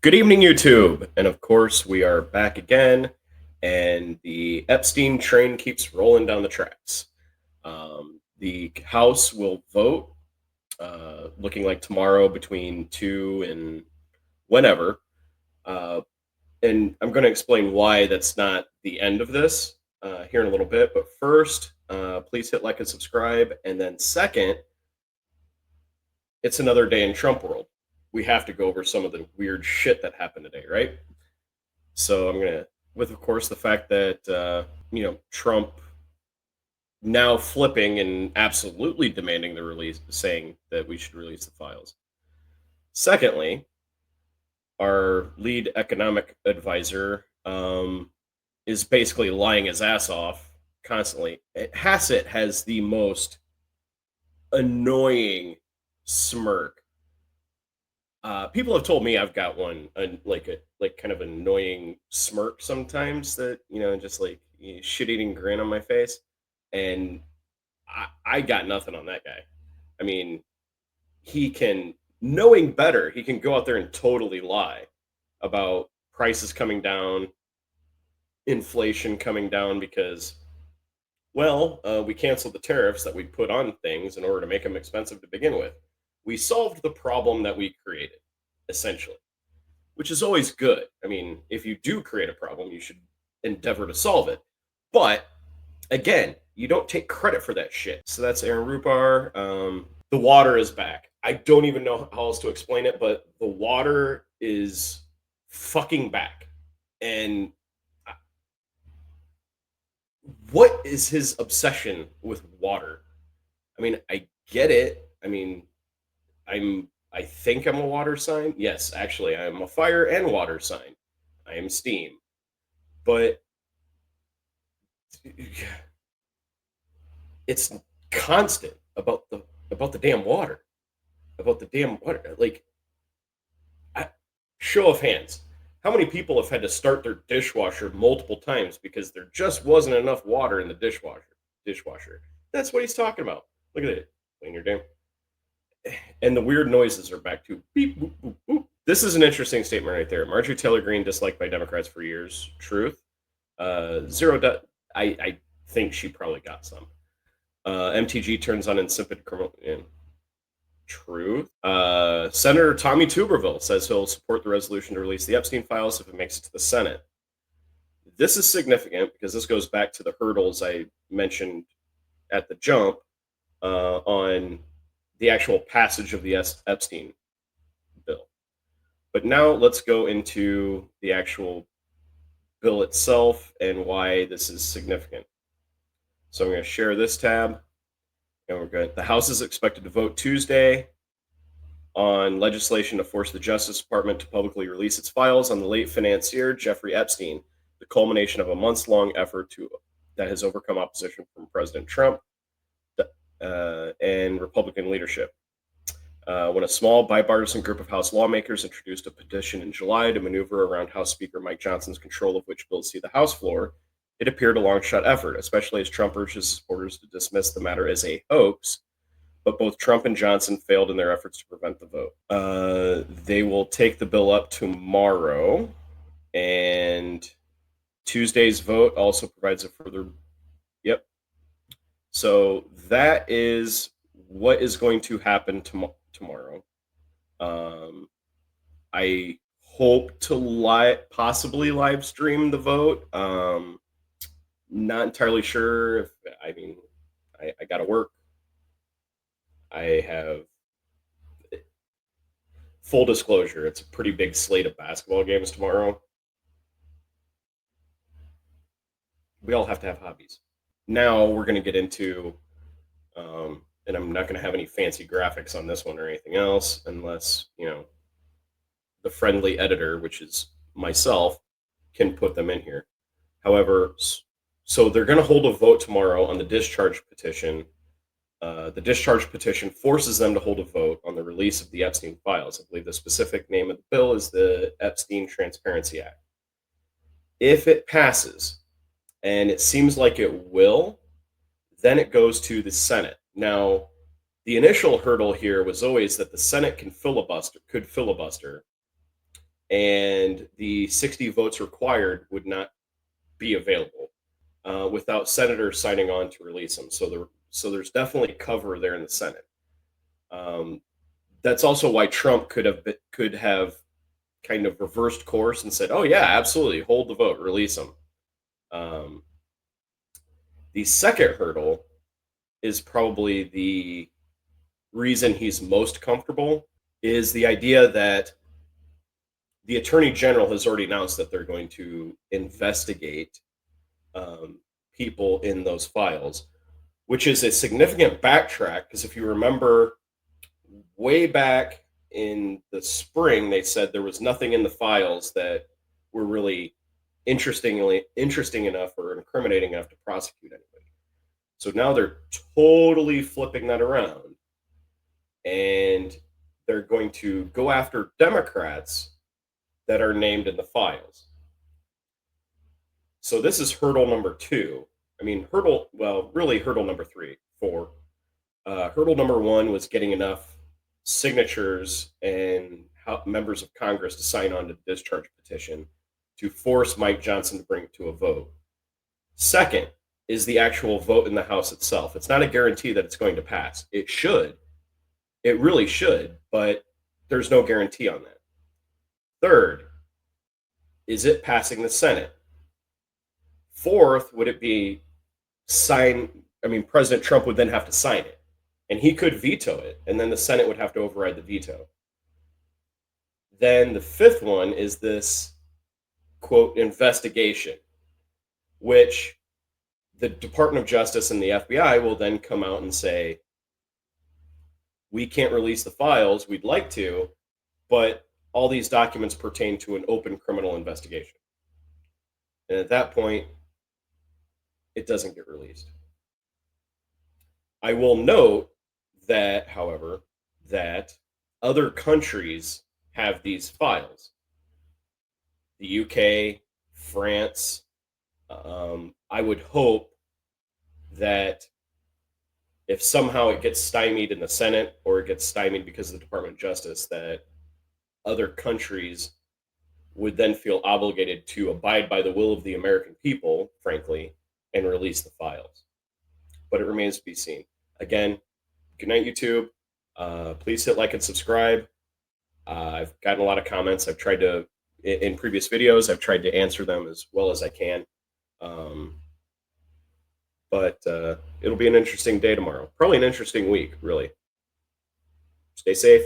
Good evening, YouTube. And of course, we are back again, and the Epstein train keeps rolling down the tracks. The House will vote, looking like tomorrow between 2 and whenever. Uh, and I'm going to explain why that's not the end of this here in a little bit. But first, please hit like and subscribe. And then, second, it's another day in Trump world. We have to go over some of the weird shit that happened today, right? So I'm gonna, with of course the fact that Trump now flipping and absolutely demanding the release, saying that we should release the files. Secondly, our lead economic advisor is basically lying his ass off constantly. Hassett has the most annoying smirk. People have told me I've got one, like kind of annoying smirk sometimes that just like shit eating grin on my face, and I got nothing on that guy. I mean, he can, knowing better, he can go out there and totally lie about prices coming down, inflation coming down because we canceled the tariffs that we put on things in order to make them expensive to begin with. We solved the problem that we created, essentially, which is always good. I mean, if you do create a problem, you should endeavor to solve it. But again, you don't take credit for that shit. So that's Aaron Rupar. The water is back. I don't even know how else to explain it, but the water is fucking back. And what is his obsession with water? I mean, I get it. I mean, I think I'm a water sign. Yes, actually, I am a fire and water sign. I am steam. But it's constant about the damn water. About the damn water. Like, show of hands. How many people have had to start their dishwasher multiple times because there just wasn't enough water in the dishwasher. That's what he's talking about. Look at it. Clean your damn. And the weird noises are back to beep boop boop boop. This is an interesting statement right there. Marjorie Taylor Greene disliked by Democrats for years. Truth. Zero. I think she probably got some. MTG turns on insipid criminal. Truth. Senator Tommy Tuberville says he'll support the resolution to release the Epstein files if it makes it to the Senate. This is significant because this goes back to the hurdles I mentioned at the jump on the actual passage of the Epstein bill. But now let's go into the actual bill itself and why this is significant. So I'm going to share this tab, and we're good. The House is expected to vote Tuesday on legislation to force the Justice Department to publicly release its files on the late financier Jeffrey Epstein, the culmination of a months-long effort that has overcome opposition from President Trump and Republican leadership. When a small bipartisan group of House lawmakers introduced a petition in July to maneuver around House Speaker Mike Johnson's control of which bills see the House floor, it appeared a long-shot effort, especially as Trump urged his supporters to dismiss the matter as a hoax. But both Trump and Johnson failed in their efforts to prevent the vote. They will take the bill up tomorrow, and Tuesday's vote also provides a further. Yep. So that is what is going to happen tomorrow. I hope to possibly live stream the vote. Not entirely sure if I got to work. I have full disclosure. It's a pretty big slate of basketball games tomorrow. We all have to have hobbies. Now we're going to get into, and I'm not going to have any fancy graphics on this one or anything else unless, the friendly editor, which is myself, can put them in here. However, so they're going to hold a vote tomorrow on the discharge petition. The discharge petition forces them to hold a vote on the release of the Epstein files. I believe the specific name of the bill is the Epstein Transparency Act. If it passes, and it seems like it will, then it goes to the Senate. Now, the initial hurdle here was always that the Senate could filibuster, and the 60 votes required would not be available without senators signing on to release them. So there's definitely cover there in the Senate. That's also why Trump could have kind of reversed course and said, "Oh yeah, absolutely, hold the vote, release them." Um, the second hurdle is probably the reason he's most comfortable is the idea that the attorney general has already announced that they're going to investigate um, people in those files, which is a significant backtrack because if you remember way back in the spring, they said there was nothing in the files that were really interesting enough or incriminating enough to prosecute anybody. So now they're totally flipping that around and they're going to go after Democrats that are named in the files. So this is hurdle number two. I mean, really hurdle number three, four. Hurdle number one was getting enough signatures and members of Congress to sign on to the discharge petition to force Mike Johnson to bring it to a vote. Second is the actual vote in the House itself. It's not a guarantee that it's going to pass. It should. It really should, but there's no guarantee on that. Third, is it passing the Senate? Fourth, would it be President Trump would then have to sign it, and he could veto it, and then the Senate would have to override the veto. Then the fifth one is this, quote, investigation, which the Department of Justice and the FBI will then come out and say, we can't release the files, we'd like to, but all these documents pertain to an open criminal investigation. And at that point, it doesn't get released. I will note that, however, that other countries have these files. The UK, France. I would hope that if somehow it gets stymied in the Senate or it gets stymied because of the Department of Justice, that other countries would then feel obligated to abide by the will of the American people, frankly, and release the files. But it remains to be seen. Again, good night, YouTube. Please hit like and subscribe. I've gotten a lot of comments. I've tried to, in previous videos, I've tried to answer them as well as I can. But it'll be an interesting day tomorrow. Probably an interesting week, really. Stay safe.